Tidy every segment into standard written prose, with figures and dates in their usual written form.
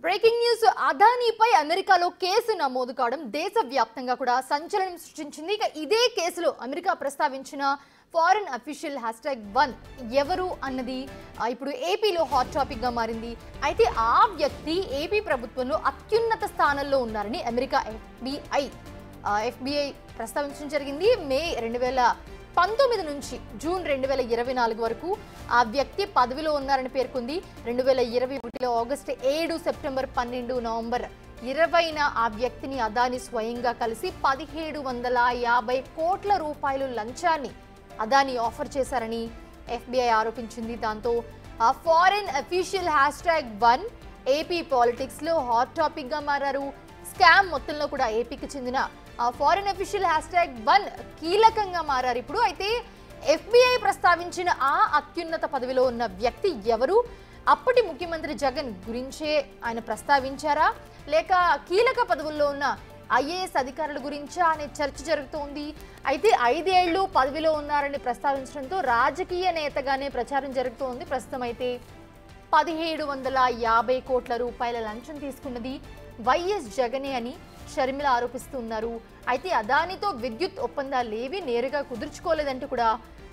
Breaking news అదానీపై అమెరికాలో case నమోదు కావడం దేశవ్యాప్తంగా కూడా సంచలనం సృష్టించింది. ఇక ఇదే కేసులో అమెరికా ప్రస్తావించిన ఫారెన్ అఫీషియల్ #1 ఎవరు అన్నది ఇప్పుడు ఏపీలో హాట్ టాపిక్ గా మారింది. అయితే ఆ వ్యక్తి ఏపీ ప్రభుత్వంలో అత్యున్నత స్థానంలో ఉన్నారని అమెరికా ఎఫ్బిఐ ప్రస్తావించడం జరిగింది. మే 2019 నుంచి జూన్ 2024 వరకు ఆ వ్యక్తి పదవిలో ఉన్నారని పేర్కొంది. 2021లో ఆగస్టు 7, సెప్టెంబర్ 12, నవంబర్ 20న ఆ వ్యక్తిని అదానీ స్వయంగా కలిసి 1750 కోట్ల రూపాయలు లంచాన్ని అదానీ ఆఫర్ చేశారని ఎఫ్బిఐ ఆరోపించింది. దాంతో ఆ ఫారెన్ అఫీషియల్ #1 ఏపీ పాలిటిక్స్ లో హాట్ టాపిక్ గా మారారు. స్కామ్ మొత్తంలో కూడా ఏపీకి చెందిన ఆ ఫారెన్ అఫీషియల్ #1 కీలకంగా మారారు ఇప్పుడు. అయితే ఎఫ్బిఐ ప్రస్తావించిన ఆ అత్యున్నత పదవిలో ఉన్న వ్యక్తి ఎవరు? అప్పటి ముఖ్యమంత్రి జగన్ గురించే ఆయన ప్రస్తావించారా, లేక కీలక పదవుల్లో ఉన్న ఐఏఎస్ అధికారుల గురించా అనే చర్చ జరుగుతోంది. అయితే 5 ఏళ్లు పదవిలో ఉన్నారని ప్రస్తావించడంతో రాజకీయ నేతగానే ప్రచారం జరుగుతోంది. ప్రస్తుతం అయితే 1750 కోట్ల రూపాయల లంచం తీసుకున్నది వైఎస్ జగనే అని షర్మిల ఆరోపిస్తున్నారు. అయితే అదానితో విద్యుత్ ఒప్పందాలేవి నేరుగా కుదుర్చుకోలేదంటూ కూడా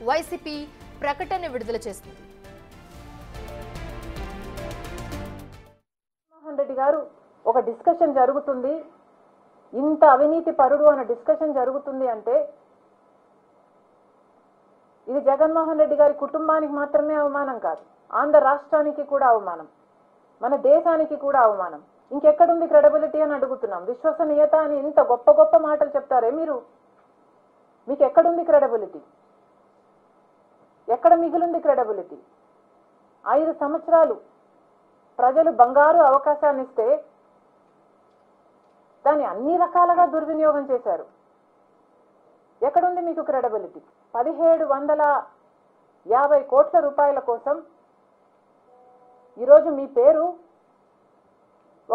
వైసీపీ ప్రకటన విడుదల చేస్తుంది. జగన్మోహన్ రెడ్డి గారు ఒక డిస్కషన్ జరుగుతుంది, ఇంత అవినీతి పరుడు అనే డిస్కషన్ జరుగుతుంది అంటే ఇది జగన్మోహన్ రెడ్డి గారి కుటుంబానికి మాత్రమే అవమానం కాదు, ఆంధ్ర రాష్ట్రానికి కూడా అవమానం, మన దేశానికి కూడా అవమానం. ఇంకెక్కడుంది క్రెడిబిలిటీ అని అడుగుతున్నాం. విశ్వసనీయత అని ఇంత గొప్ప గొప్ప మాటలు చెప్తారే మీరు, మీకు ఎక్కడుంది క్రెడిబిలిటీ? ఎక్కడ మిగిలింది క్రెడిబిలిటీ? 5 సంవత్సరాలు ప్రజలు బంగారు అవకాశాన్ని ఇస్తే దాన్ని అన్ని రకాలుగా దుర్వినియోగం చేశారు. ఎక్కడుంది మీకు క్రెడిబిలిటీ? 1750 కోట్ల రూపాయల కోసం ఈరోజు మీ పేరు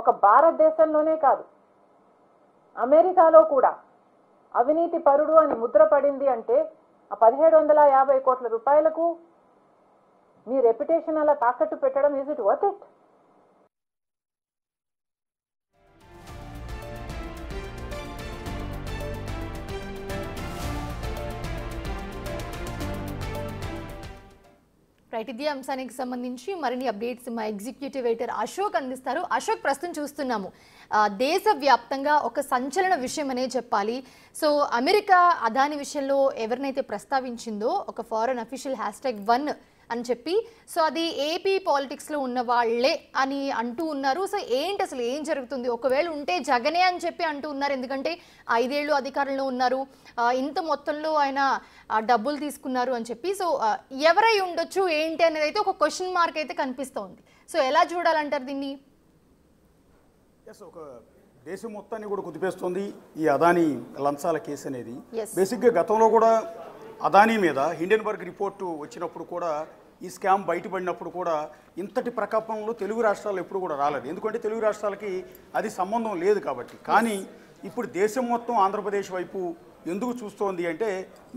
ఒక భారతదేశంలోనే కాదు, అమెరికాలో కూడా అవినీతి పరుడు అని ముద్ర పడింది అంటే ఆ 1750 కోట్ల రూపాయలకు మీ రెప్యుటేషన్ అలా తాకట్టు పెట్టడం, is it worth it? Right, ఇదే అంశానికి సంబంధించి మరిన్ని అప్డేట్స్ మా ఎగ్జిక్యూటివ్ ఎడిటర్ అశోక్ అందిస్తారు. అశోక్, ప్రస్తుతం చూస్తున్నాము దేశవ్యాప్తంగా ఒక సంచలన విషయం అనే చెప్పాలి. సో అమెరికా అదాని విషయంలో ఎవరినైతే ప్రస్తావించిందో ఒక ఫారెన్ అఫీషియల్ #1 అని చెప్పి, సో అది ఏపీ పాలిటిక్స్లో ఉన్న వాళ్ళే అని అంటూ ఉన్నారు. సో ఏంటి అసలు ఏం జరుగుతుంది? ఒకవేళ ఉంటే జగనే అని చెప్పి అంటూ ఉన్నారు, ఎందుకంటే 5 ఏళ్ళు అధికారంలో ఉన్నారు, ఇంత మొత్తంలో ఆయన డబ్బులు తీసుకున్నారు అని చెప్పి. సో ఎవరై ఉండొచ్చు ఏంటి అనేది అయితే ఒక క్వశ్చన్ మార్క్ అయితే కనిపిస్తోంది. సో ఎలా చూడాలంటారు దీన్ని? ఒక దేశం మొత్తాన్ని కూడా కుదిపేస్తుంది ఈ అదానీ లంచాల కేసు అనేది. బేసిక్గా గతంలో కూడా అదానీ మీద హిండెన్బర్గ్ రిపోర్టు వచ్చినప్పుడు కూడా, ఈ స్కామ్ బయటపడినప్పుడు కూడా ఇంతటి ప్రకంపనలు తెలుగు రాష్ట్రాలు ఎప్పుడు కూడా రాలేదు, ఎందుకంటే తెలుగు రాష్ట్రాలకి అది సంబంధం లేదు కాబట్టి. కానీ ఇప్పుడు దేశం మొత్తం ఆంధ్రప్రదేశ్ వైపు ఎందుకు చూస్తోంది అంటే,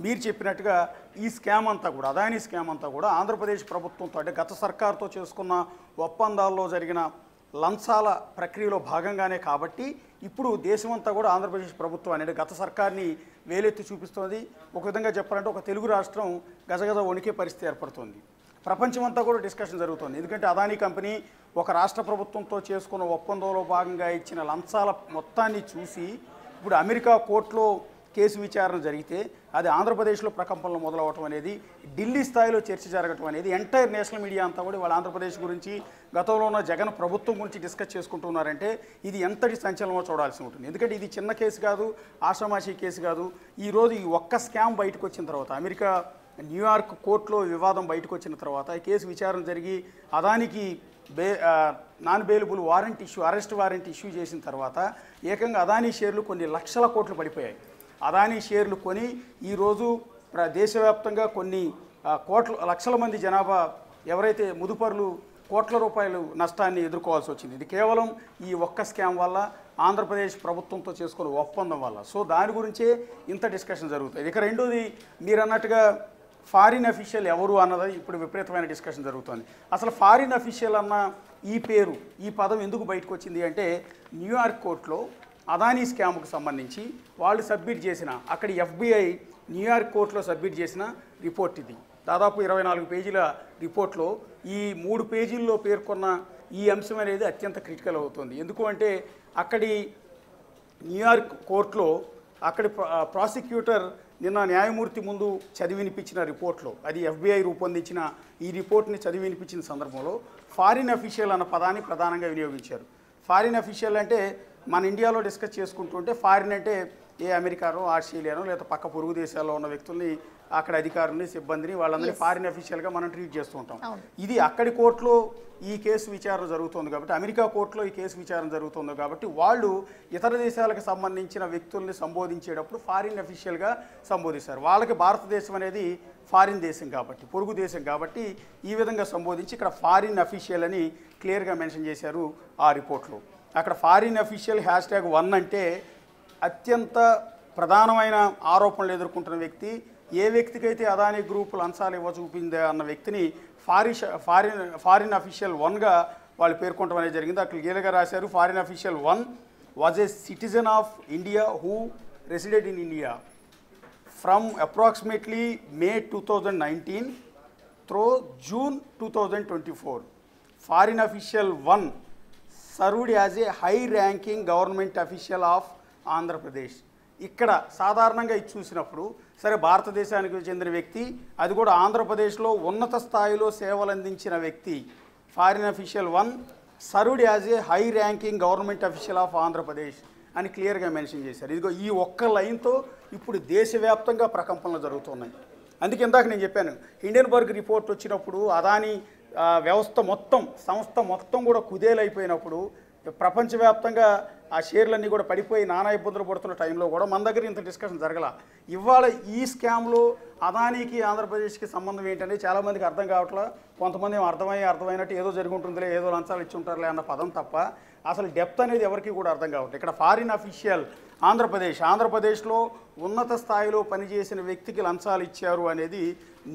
మీరు చెప్పినట్టుగా ఈ స్కామ్ అంతా కూడా, అదానీ స్కామ్ అంతా కూడా ఆంధ్రప్రదేశ్ ప్రభుత్వంతో, అంటే గత సర్కారుతో చేసుకున్న ఒప్పందాల్లో జరిగిన లంచాల ప్రక్రియలో భాగంగానే కాబట్టి ఇప్పుడు దేశమంతా కూడా ఆంధ్రప్రదేశ్ ప్రభుత్వం అనేది గత సర్కార్ని వేలెత్తి చూపిస్తోంది. ఒక విధంగా చెప్పాలంటే ఒక తెలుగు రాష్ట్రం గజగజ వణికే పరిస్థితి ఏర్పడుతుంది. ప్రపంచమంతా కూడా డిస్కషన్ జరుగుతుంది, ఎందుకంటే అదానీ కంపెనీ ఒక రాష్ట్ర ప్రభుత్వంతో చేసుకున్న ఒప్పందంలో భాగంగా ఇచ్చిన లంచాల మొత్తాన్ని చూసి ఇప్పుడు అమెరికా కోర్టులో కేసు విచారణ జరిగితే అది ఆంధ్రప్రదేశ్లో ప్రకంపనలు మొదలవటం అనేది, ఢిల్లీ స్థాయిలో చర్చ జరగటం అనేది, ఎంటైర్ నేషనల్ మీడియా అంతా కూడా వాళ్ళ ఆంధ్రప్రదేశ్ గురించి, గతంలో ఉన్న జగన్ ప్రభుత్వం గురించి డిస్కస్ చేసుకుంటున్నారంటే ఇది ఎంతటి సంచలనమో చూడాల్సి ఉంటుంది. ఎందుకంటే ఇది చిన్న కేసు కాదు, ఆషామాషీ కేసు కాదు. ఈరోజు ఈ ఒక్క స్కామ్ బయటకు వచ్చిన తర్వాత, అమెరికా న్యూయార్క్ కోర్టులో వివాదం బయటకు వచ్చిన తర్వాత, ఈ కేసు విచారణ జరిగి అదానికి non bailable warrant issue, arrest warrant issue చేసిన తర్వాత ఏకంగా అదానీ షేర్లు కొన్ని లక్షల కోట్లు పడిపోయాయి. అదానీ షేర్లు కొని ఈరోజు దేశవ్యాప్తంగా కొన్ని లక్షల మంది జనాభా ఎవరైతే ముదుపరులు కోట్ల రూపాయలు నష్టాన్ని ఎదుర్కోవాల్సి వచ్చింది. ఇది కేవలం ఈ ఒక్క స్కామ్ వల్ల, ఆంధ్రప్రదేశ్ ప్రభుత్వంతో చేసుకున్న ఒప్పందం వల్ల. సో దాని గురించే ఇంత డిస్కషన్ జరుగుతుంది. ఇక రెండోది, మీరు అన్నట్టుగా ఫారిన్ అఫీషియల్ ఎవరు అన్నది ఇప్పుడు విపరీతమైన డిస్కషన్ జరుగుతుంది. అసలు ఫారిన్ అఫీషియల్ అన్న ఈ పేరు ఈ పదం ఎందుకు బయటకు వచ్చింది అంటే న్యూయార్క్ కోర్టులో అదానీ స్కామ్కు సంబంధించి వాళ్ళు సబ్మిట్ చేసిన అక్కడి FBI న్యూయార్క్ కోర్టులో సబ్మిట్ చేసిన రిపోర్ట్ ఇది. దాదాపు 24 పేజీల రిపోర్ట్లో ఈ 3 పేజీల్లో పేర్కొన్న ఈ అంశం అనేది అత్యంత క్రిటికల్ అవుతుంది. ఎందుకు అంటే అక్కడి న్యూయార్క్ కోర్టులో అక్కడి ప్రాసిక్యూటర్ నిన్న న్యాయమూర్తి ముందు చదివి వినిపించిన రిపోర్ట్లో, అది FBI రూపొందించిన ఈ రిపోర్ట్ని చదివి వినిపించిన సందర్భంలో ఫారిన్ అఫీషియల్ అన్న పదాన్ని ప్రధానంగా వినియోగించారు. ఫారిన్ అఫీషియల్ అంటే మన ఇండియాలో డిస్కస్ చేసుకుంటుంటే ఫారిన్ అంటే ఏ అమెరికానో ఆస్ట్రేలియానో లేదా పక్క పొరుగు దేశాల్లో ఉన్న వ్యక్తుల్ని అక్కడ అధికారుల్ని సిబ్బందిని వాళ్ళందరినీ ఫారిన్ అఫీషియల్గా మనం ట్రీట్ చేస్తూ ఉంటాం. ఇది అక్కడి కోర్టులో ఈ కేసు విచారణ జరుగుతుంది కాబట్టి, అమెరికా కోర్టులో ఈ కేసు విచారణ జరుగుతుంది కాబట్టి వాళ్ళు ఇతర దేశాలకు సంబంధించిన వ్యక్తుల్ని సంబోధించేటప్పుడు ఫారిన్ అఫీషియల్గా సంబోధిస్తారు. వాళ్ళకి భారతదేశం అనేది ఫారిన్ దేశం కాబట్టి, పొరుగు దేశం కాబట్టి ఈ విధంగా సంబోధించి ఇక్కడ ఫారిన్ అఫీషియల్ అని క్లియర్గా మెన్షన్ చేశారు ఆ రిపోర్ట్లో. అక్కడ ఫారిన్ అఫీషియల్ #1 అంటే అత్యంత ప్రధానమైన ఆరోపణలు ఎదుర్కొంటున్న వ్యక్తి, ఏ వ్యక్తికైతే అదానీ గ్రూప్ లంచాలు ఇవ్వచూపిందే అన్న వ్యక్తిని ఫారిన్ అఫీషియల్ 1గా వాళ్ళు పేర్కొనడం అనేది జరిగింది. అక్కడ క్లియర్గా రాశారు, foreign official 1 was a citizen of India who రెసిడెడ్ in India from approximately May 2019 through June 2024. Foreign official 1 served as a high-ranking government official of Andhra Pradesh. ఇక్కడ సాధారణంగా ఇది చూసినప్పుడు సరే భారతదేశానికి చెందిన వ్యక్తి, అది కూడా ఆంధ్రప్రదేశ్లో ఉన్నత స్థాయిలో సేవలు అందించిన వ్యక్తి. Foreign official 1 served as a high ranking government official of Andhra Pradesh అని క్లియర్గా మెన్షన్ చేశారు. ఇదిగో ఈ ఒక్క లైన్తో ఇప్పుడు దేశవ్యాప్తంగా ప్రకంపనలు జరుగుతున్నాయి. అందుకే ఇందాక నేను చెప్పాను, హిండెన్బర్గ్ రిపోర్ట్ వచ్చినప్పుడు అదానీ సంస్థ మొత్తం కూడా కుదేలైపోయినప్పుడు ప్రపంచవ్యాప్తంగా ఆ షేర్లన్నీ కూడా పడిపోయి నానా ఇబ్బందులు పడుతున్న టైంలో కూడా మన దగ్గర ఇంత డిస్కషన్ జరగల. ఇవాళ ఈ స్కామ్లో అదానీకి ఆంధ్రప్రదేశ్కి సంబంధం ఏంటనేది చాలామందికి అర్థం కావట్లా. కొంతమంది అర్థమైనట్టు ఏదో జరుగుంటుందిలే, ఏదో లంచాలు ఇచ్చి ఉంటారులే అన్న పదం తప్ప అసలు డెప్త్ అనేది ఎవరికి కూడా అర్థం కావట్లేదు. ఇక్కడ ఫారిన్ అఫీషియల్ ఆంధ్రప్రదేశ్లో ఉన్నత స్థాయిలో పనిచేసిన వ్యక్తికి లంచాలు ఇచ్చారు అనేది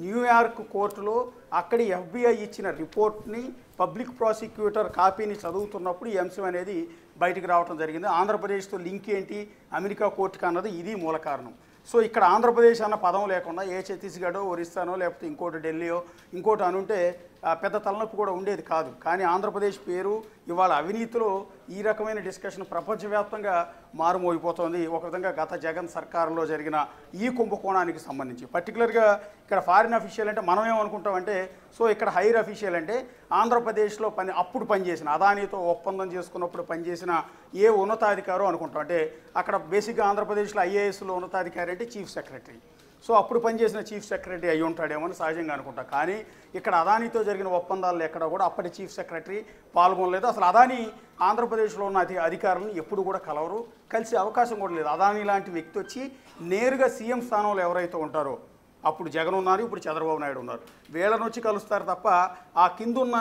న్యూయార్క్ కోర్టులో అక్కడి FBI ఇచ్చిన రిపోర్ట్ని పబ్లిక్ ప్రాసిక్యూటర్ కాపీని చదువుతున్నప్పుడు ఈ అంశం అనేది బయటికి రావడం జరిగింది. ఆంధ్రప్రదేశ్తో లింక్ ఏంటి అమెరికా కోర్టుకి అన్నది ఇది మూల కారణం. సో ఇక్కడ ఆంధ్రప్రదేశ్ అన్న పదం లేకుండా ఏ ఛత్తీస్గఢో ఒరిస్సానో లేకపోతే ఇంకోటి ఢిల్లీయో ఇంకోటి అనుంటే పెద్ద తలనొప్పి కూడా ఉండేది కాదు. కానీ ఆంధ్రప్రదేశ్ పేరు ఇవాళ అవినీతిలో ఈ రకమైన డిస్కషన్ ప్రపంచవ్యాప్తంగా మారుమోగిపోతుంది. ఒక విధంగా గత జగన్ సర్కారులో జరిగిన ఈ కుంభకోణానికి సంబంధించి పర్టికులర్గా ఇక్కడ ఫారిన్ అఫీషియల్ అంటే మనం ఏమనుకుంటామంటే, సో ఇక్కడ హైర్ అఫీషియల్ అంటే ఆంధ్రప్రదేశ్లో అప్పుడు పనిచేసిన అదానీతో ఒప్పందం చేసుకున్నప్పుడు పనిచేసిన ఏ ఉన్నతాధికారో అనుకుంటాం. అంటే అక్కడ బేసిక్గా ఆంధ్రప్రదేశ్లో IASలో ఉన్నతాధికారి అంటే చీఫ్ సెక్రటరీ. సో అప్పుడు పనిచేసిన చీఫ్ సెక్రటరీ అయి ఉంటాడేమో అని సహజంగా అనుకుంటా. కానీ ఇక్కడ అదానీతో జరిగిన ఒప్పందాలు ఎక్కడ కూడా అప్పటి చీఫ్ సెక్రటరీ పాల్గొనలేదు. అసలు అదానీ ఆంధ్రప్రదేశ్లో ఉన్న అధికారులను ఎప్పుడు కూడా కలవరు, కలిసే అవకాశం కూడా లేదు. అదానీ లాంటి వ్యక్తి వచ్చి నేరుగా సీఎం స్థానంలో ఎవరైతే ఉంటారో, అప్పుడు జగన్ ఉన్నారు, ఇప్పుడు చంద్రబాబు నాయుడు ఉన్నారు, వీళ్ళని వచ్చి కలుస్తారు తప్ప ఆ కిందున్న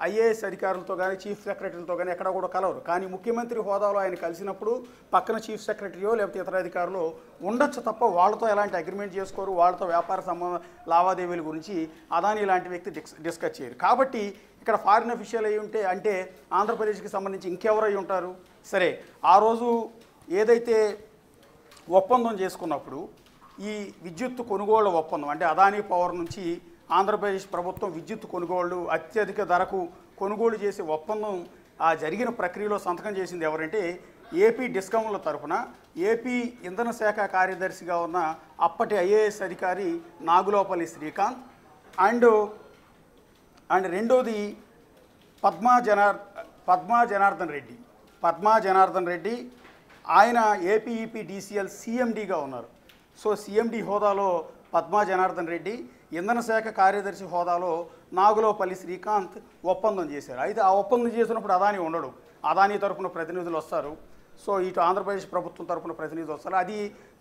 IAS అధికారులతో కానీ చీఫ్ సెక్రటరీలతో కానీ ఎక్కడ కూడా కలవరు. కానీ ముఖ్యమంత్రి హోదాలో ఆయన కలిసినప్పుడు పక్కన చీఫ్ సెక్రటరీయో లేకపోతే ఇతర అధికారులు ఉండొచ్చు తప్ప వాళ్ళతో ఎలాంటి అగ్రిమెంట్ చేసుకోరు, వాళ్ళతో వ్యాపార లావాదేవీల గురించి అదానీ లాంటి వ్యక్తి డిస్కస్ చేయరు. కాబట్టి ఇక్కడ ఫారిన్ అఫీషియల్ అయి ఉంటే అంటే ఆంధ్రప్రదేశ్కి సంబంధించి ఇంకెవరు అయి ఉంటారు? సరే, ఆ రోజు ఏదైతే ఒప్పందం చేసుకున్నప్పుడు ఈ విద్యుత్ కొనుగోళ్ల ఒప్పందం అంటే అదానీ పవర్ నుంచి ఆంధ్రప్రదేశ్ ప్రభుత్వం విద్యుత్ కొనుగోళ్లు అత్యధిక ధరకు కొనుగోలు చేసే ఒప్పందం ఆ జరిగిన ప్రక్రియలో సంతకం చేసింది ఎవరంటే ఏపీ డిస్కమ్ల తరఫున ఏపీ ఇంధన శాఖ కార్యదర్శిగా ఉన్న అప్పటి IAS అధికారి నాగులోపల్లి శ్రీకాంత్ అండ్ రెండోది పద్మా జనార్దన్ రెడ్డి. ఆయన APEPDCL CMDగా ఉన్నారు. సో CMD హోదాలో పద్మా జనార్దన్ రెడ్డి, ఇంధన శాఖ కార్యదర్శి హోదాలో నాగులోపల్లి శ్రీకాంత్ ఒప్పందం చేశారు. అయితే ఆ ఒప్పందం చేసినప్పుడు అదానీ ఉండడు, అదానీ తరఫున ప్రతినిధులు వస్తారు. సో ఇటు ఆంధ్రప్రదేశ్ ప్రభుత్వం తరఫున ప్రతినిధులు వస్తారు. అది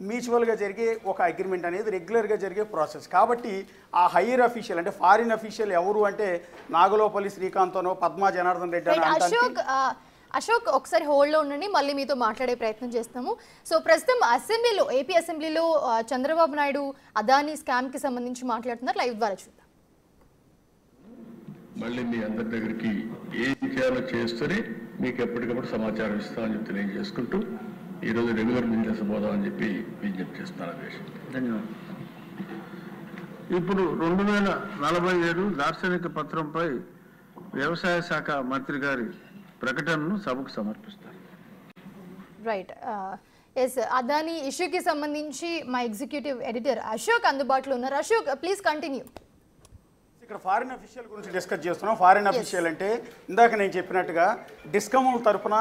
మ్యూచువల్గా జరిగే ఒక అగ్రిమెంట్ అనేది రెగ్యులర్గా జరిగే ప్రాసెస్. కాబట్టి ఆ హైయర్ అఫీషియల్ అంటే ఫారిన్ అఫీషియల్ ఎవరు అంటే నాగులోపల్లి శ్రీకాంత్తోనో పద్మా జనార్దన్ రెడ్డి అని. అశోక్ ఒకసారి హోల్డ్లో ఉండండి, మళ్ళీ మీతో మాట్లాడే ప్రయత్నం చేస్తాము. సో ప్రస్తుతం ఏపీ అసెంబ్లీలో చంద్రబాబు నాయుడు అదానీ స్కామ్కి సంబంధించి మాట్లాడుతున్నారు. లైవ్ ద్వారా చూద్దాం. మళ్ళీ మీ అందరి దగ్గరికి ఏం చేయాలో చేస్తూనే మీకు ఎప్పటికప్పుడు సమాచారం ఇస్తామని చెప్పి తెలియజేసుకుంటూ ఈరోజు రెగ్యులర్ బిజినెస్ పోదామని చెప్పి విజ్ఞప్తి చేస్తున్నాను. అధ్యక్ష, ధన్యవాదాలు. ఇప్పుడు 2047 దార్శనిక పత్రంపై వ్యవసాయ శాఖ మంత్రి గారి ప్రకటనను సభకు సమర్పిస్తారు. రైట్. ఎస్, అదానీ ఇష్యూకి సంబంధించి మా ఎగ్జిక్యూటివ్ ఎడిటర్ అశోక్ అందుబాటులో ఉన్నారు. Ashok, please continue. ఇక్కడ ఫారిన్ అఫీషియల్ గురించి డిస్కస్ చేస్తున్నాం. ఫారిన్ అఫీషియల్ అంటే ఇందాక నేను చెప్పినట్టుగా డిస్కమ్ల తరఫున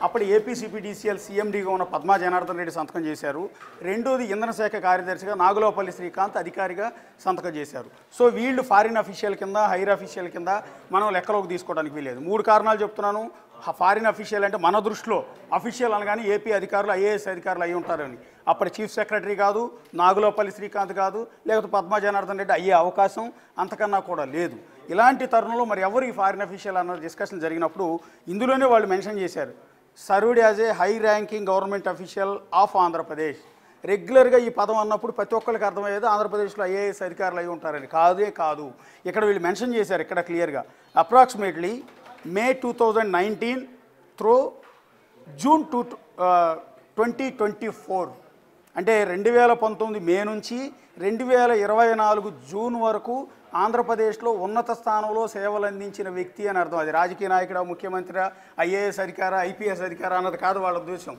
అప్పుడు ఏపీసీపీడీసీఎల్ సీఎండీగా ఉన్న పద్మా జనార్దన్ రెడ్డి సంతకం చేశారు. రెండోది ఇంధన శాఖ కార్యదర్శిగా నాగులోపల్లి శ్రీకాంత్ అధికారిగా సంతకం చేశారు. సో వీళ్ళు ఫారిన్ అఫీషియల్ కింద, హైర్ అఫీషియల్ కింద మనం లెక్కలోకి తీసుకోవడానికి వీలేదు. 3 కారణాలు చెప్తున్నాను. ఫారిన్ అఫీషియల్ అంటే మన దృష్టిలో అఫీషియల్ అనగానే ఏపీ అధికారులు, ఐఏఎస్ అధికారులు అయి ఉంటారని. అప్పుడు చీఫ్ సెక్రటరీ కాదు, నాగులోపల్లి శ్రీకాంత్ కాదు, లేకపోతే పద్మా జనార్దన్ రెడ్డి అయ్యే అవకాశం అంతకన్నా కూడా లేదు. ఇలాంటి తరుణంలో మరి ఎవరు ఈ ఫారిన్ అఫీషియల్ అన్న డిస్కషన్ జరిగినప్పుడు ఇందులోనే వాళ్ళు మెన్షన్ చేశారు, served as a high ranking government official of Andhra Pradesh. రెగ్యులర్గా ఈ పదం అన్నప్పుడు ప్రతి ఒక్కరికి అర్థమయ్యేది ఆంధ్రప్రదేశ్లో ఐఏఎస్ అధికారులు అయి ఉంటారని. కాదే కాదు, ఇక్కడ వీళ్ళు మెన్షన్ చేశారు ఇక్కడ క్లియర్గా. అప్రాక్సిమేట్లీ May 2019 through June 2024, అంటే 2019 మే నుంచి 2024 జూన్ వరకు ఆంధ్రప్రదేశ్లో ఉన్నత స్థానంలో సేవలు అందించిన వ్యక్తి అని అర్థం. అది రాజకీయ నాయకుడా, ముఖ్యమంత్రి, ఐఏఎస్ అధికారా, ఐపీఎస్ అధికారా అన్నది కాదు వాళ్ళ ఉద్దేశం.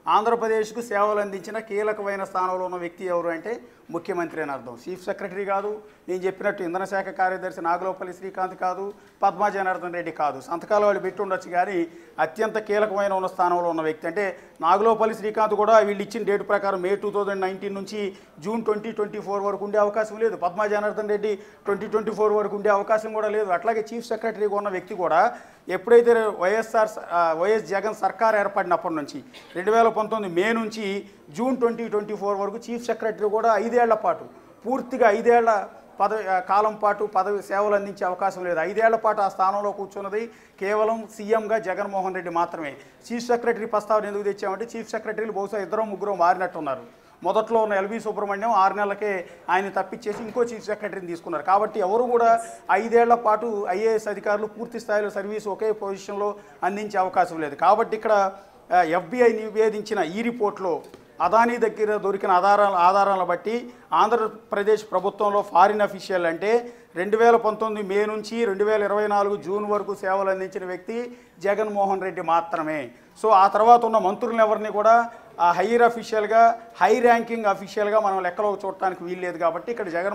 ఆంధ్రప్రదేశ్కు సేవలు అందించిన కీలకమైన స్థానంలో ఉన్న వ్యక్తి ఎవరు అంటే ముఖ్యమంత్రి అని అర్థం. చీఫ్ సెక్రటరీ కాదు, నేను చెప్పినట్టు ఇంధన శాఖ కార్యదర్శి నాగులోపల్లి శ్రీకాంత్ కాదు, పద్మా జనార్దన్ రెడ్డి కాదు. సంతకాలు వాళ్ళు పెట్టి ఉండొచ్చు కానీ అత్యంత కీలకమైన ఉన్న స్థానంలో ఉన్న వ్యక్తి అంటే నాగులోపల్లి శ్రీకాంత్ కూడా వీళ్ళు ఇచ్చిన డేట్ ప్రకారం May 2019 నుంచి June 2024 వరకు ఉండే అవకాశం లేదు. పద్మా జనార్దన్ రెడ్డి 2024 వరకు ఉండే అవకాశం కూడా లేదు. అట్లాగే చీఫ్ సెక్రటరీగా ఉన్న వ్యక్తి కూడా ఎప్పుడైతే వైఎస్ జగన్ సర్కార్ ఏర్పడినప్పటి నుంచి 2019 మే నుంచి June 2024 వరకు చీఫ్ సెక్రటరీ కూడా 5 ఏళ్ల పాటు, పూర్తిగా 5 ఏళ్ల కాలం పాటు పదవి సేవలు అందించే అవకాశం లేదు. 5 ఏళ్ల పాటు ఆ స్థానంలో కూర్చున్నది కేవలం సీఎంగా జగన్మోహన్ రెడ్డి మాత్రమే. చీఫ్ సెక్రటరీ ప్రస్తావన ఎందుకు తెచ్చామంటే చీఫ్ సెక్రటరీలు బహుశా 2-3 మారినట్టున్నారు. మొదట్లో ఉన్న ఎల్వి సుబ్రహ్మణ్యం 6 నెలలకే ఆయన తప్పించేసి ఇంకో చీఫ్ సెక్రటరీని తీసుకున్నారు. కాబట్టి ఎవరు కూడా 5 ఏళ్ల పాటు ఐఏఎస్ అధికారులు పూర్తి స్థాయిలో సర్వీస్ ఒకే పొజిషన్లో అందించే అవకాశం లేదు. కాబట్టి ఇక్కడ FBI నివేదించిన ఈ రిపోర్ట్లో అదానీ దగ్గర దొరికిన ఆధారాలను బట్టి ఆంధ్రప్రదేశ్ ప్రభుత్వంలో ఫారిన్ అఫీషియల్ అంటే 2019 మే నుంచి 2024 జూన్ వరకు సేవలు అందించిన వ్యక్తి జగన్మోహన్ రెడ్డి మాత్రమే. సో ఆ తర్వాత ఉన్న మంత్రులను ఎవరిని కూడా హైయర్ అఫీషియల్గా, హై ర్యాంకింగ్ అఫీషియల్గా మనం లెక్కలో చూడటానికి వీల్లేదు. కాబట్టి ఇక్కడ జగన్